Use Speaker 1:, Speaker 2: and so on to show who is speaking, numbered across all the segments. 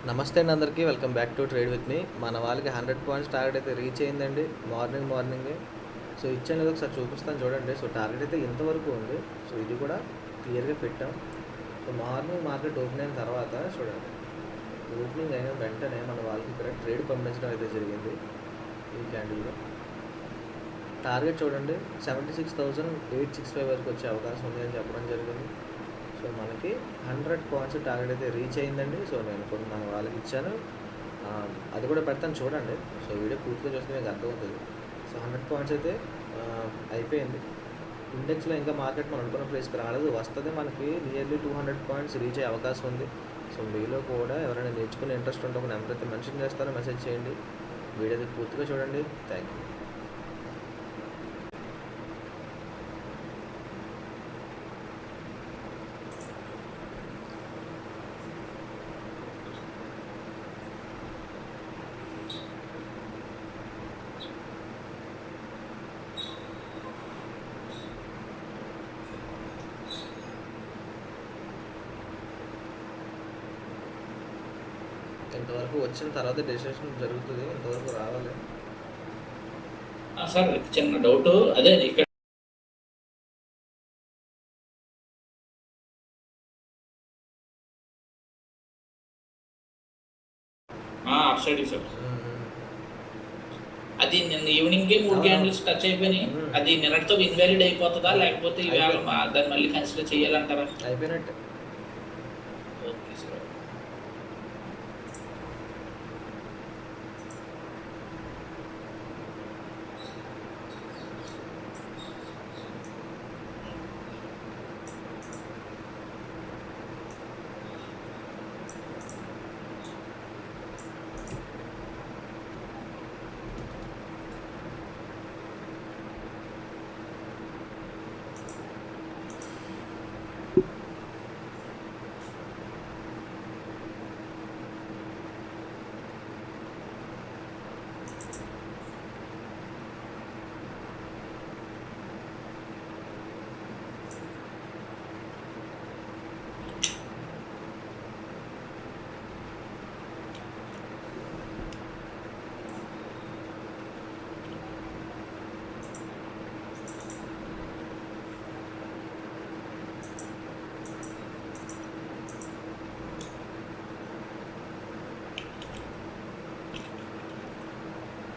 Speaker 1: నమస్తే అండి అందరికీ. Welcome back to trade with me. మన వాళ్ళకి 100 పాయింట్స్ టార్గెట్ అయితే రీచ్ అయిందండి మార్నింగే. సో ఇచ్చాను కదా, ఒకసారి చూపిస్తాను చూడండి. సో టార్గెట్ అయితే ఇంతవరకు ఉంది. సో ఇది కూడా క్లియర్గా పెట్టాం. సో మార్నింగ్ మార్కెట్ ఓపెన్ అయిన తర్వాత చూడండి, ఓపెనింగ్ అయిన వెంటనే మన వాళ్ళకి ఇక్కడ ట్రేడ్ పంపించడం అయితే జరిగింది. ఈ క్యాండిల్లో టార్గెట్ చూడండి 76,865 వరకు వచ్చే అవకాశం ఉంది అని చెప్పడం జరిగింది. సో మనకి 100 పాయింట్స్ టార్గెట్ అయితే రీచ్ అయిందండి. సో నేను కొన్ని మన వాళ్ళకి ఇచ్చాను, అది కూడా పెడతాను చూడండి. సో వీడియో పూర్తిగా చూస్తే మీకు అర్థమవుతుంది. సో 100 పాయింట్స్ అయితే అయిపోయింది. ఇండెక్స్లో ఇంకా మార్కెట్ మనం అనుకున్న ప్లేస్కి రాలేదు, వస్తుంది. మనకి నియర్లీ 200 పాయింట్స్ రీచ్ అయ్యే అవకాశం ఉంది. సో మీలో కూడా ఎవరైనా నేర్చుకునే ఇంట్రెస్ట్ ఉంటే ఒక నెంబర్ అయితే మెన్షన్ చేస్తారో మెసేజ్ చేయండి. వీడియో అయితే పూర్తిగా చూడండి. Thank you. ఇంతవరకు వచ్చిన తర్వాత డెసిషన్ జరుగుతుంది, ఇంతవరకు రావాలి.
Speaker 2: సార్ చిన్న డౌట్, అదే ఇక్కడ సైడ్ సార్ అది నిన్న ఈవినింగ్ 3 క్యాండిల్స్ టచ్ అయిపోయినాయి. అది నిన్నటితో ఇన్వాలిడ్ అయిపోతుందా, లేకపోతే ఇవాళ దాన్ని మళ్ళీ కన్సిడర్ చేయాలంటారా?
Speaker 1: అయిపోయినట్టే.
Speaker 2: Okay sir.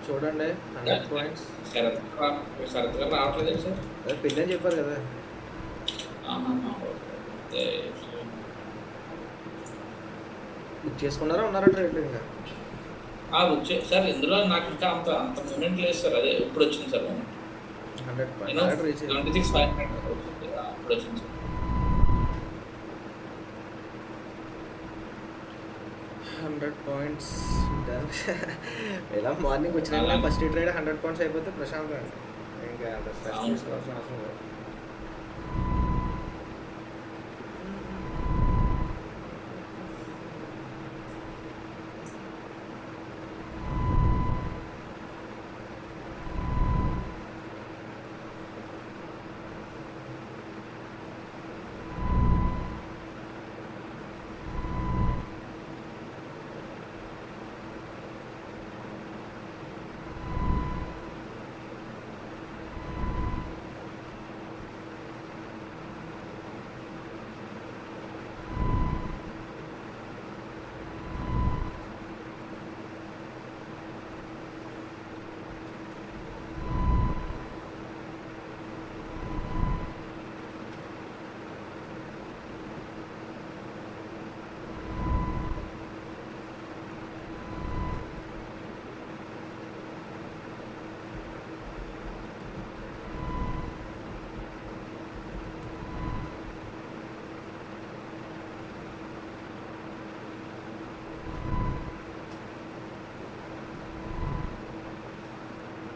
Speaker 1: చూడండి 100 పాయింట్స్
Speaker 2: సరదాగా రావట్లేదు సార్.
Speaker 1: అదే పిల్లని చెప్పారు కదా. బుక్ చేసుకున్నారా, ఉన్నారా ట్రేడ్ ఇంకా?
Speaker 2: వచ్చే సార్ ఇందులో నాకు ఇంకా అంత మూమెంట్ లేదు సార్. అదే ఇప్పుడు వచ్చింది సార్
Speaker 1: 100 పాయింట్స్
Speaker 2: 76,500 ఇప్పుడు వచ్చింది సార్.
Speaker 1: 100 పాయింట్స్ ఎలా మార్నింగ్ వచ్చిన ఫస్ట్ ట్రేడ్ 100 పాయింట్స్ అయిపోతే ప్రశాంతం అండి. ఇంకా అంత స్ట్రెస్ తీసుకోవాల్సిన అవసరం లేదు.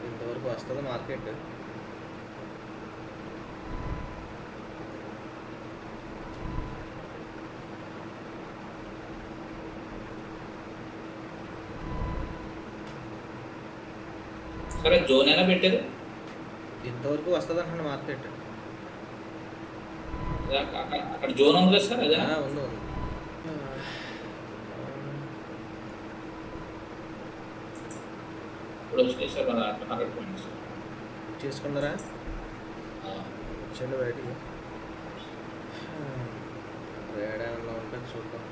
Speaker 1: ఇంతవరకు వస్తుంది మార్కెట్.
Speaker 2: సరే జోన్ అయినా పెట్టేది
Speaker 1: ఇంతవరకు వస్తుంది అంటున్న మార్కెట్.
Speaker 2: అక్కడ జోన్ ఉంది కదా సార్, అదే
Speaker 1: ఉంది.
Speaker 2: ఇప్పుడు వచ్చినాయి సార్ మన దాంట్లో 100 పాయింట్స్.
Speaker 1: చేసుకున్నారా? వచ్చండి బయటికి. ట్రేడ్ ఏమన్నా ఉంటే చూద్దాం.